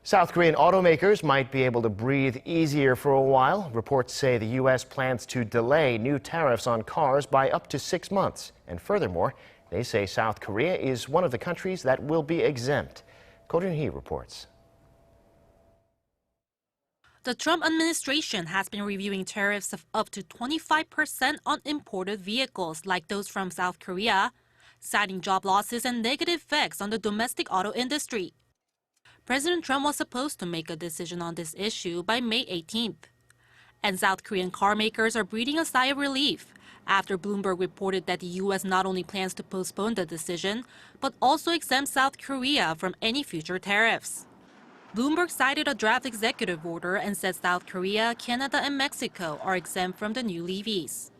South Korean automakers might be able to breathe easier for a while. Reports say the U.S. plans to delay new tariffs on cars by up to 6 months. And furthermore, they say South Korea is one of the countries that will be exempt. Roon-hee reports. The Trump administration has been reviewing tariffs of up to 25% on imported vehicles like those from South Korea, citing job losses and negative effects on the domestic auto industry. President Trump was supposed to make a decision on this issue by May 18th. And South Korean carmakers are breathing a sigh of relief after Bloomberg reported that the U.S. not only plans to postpone the decision, but also exempt South Korea from any future tariffs. Bloomberg cited a draft executive order and said South Korea, Canada, and Mexico are exempt from the new levies.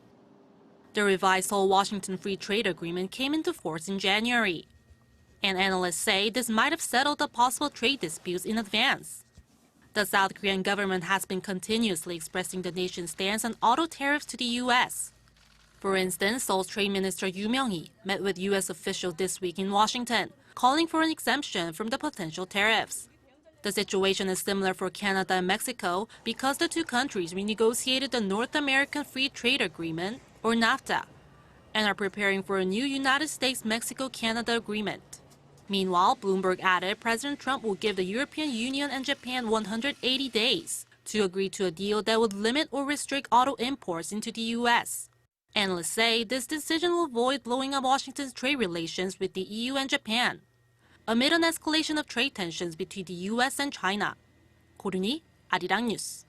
The revised Seoul-Washington Free Trade Agreement came into force in January. And analysts say this might have settled the possible trade disputes in advance. The South Korean government has been continuously expressing the nation's stance on auto tariffs to the U.S. For instance, Seoul's Trade Minister Roon-hee met with U.S. officials this week in Washington, calling for an exemption from the potential tariffs. The situation is similar for Canada and Mexico because the two countries renegotiated the North American Free Trade Agreement, or NAFTA, and are preparing for a new United States-Mexico-Canada agreement. Meanwhile, Bloomberg added President Trump will give the European Union and Japan 180 days to agree to a deal that would limit or restrict auto imports into the U.S. Analysts say this decision will avoid blowing up Washington's trade relations with the EU and Japan, amid an escalation of trade tensions between the U.S. and China. Roon-hee, Arirang News.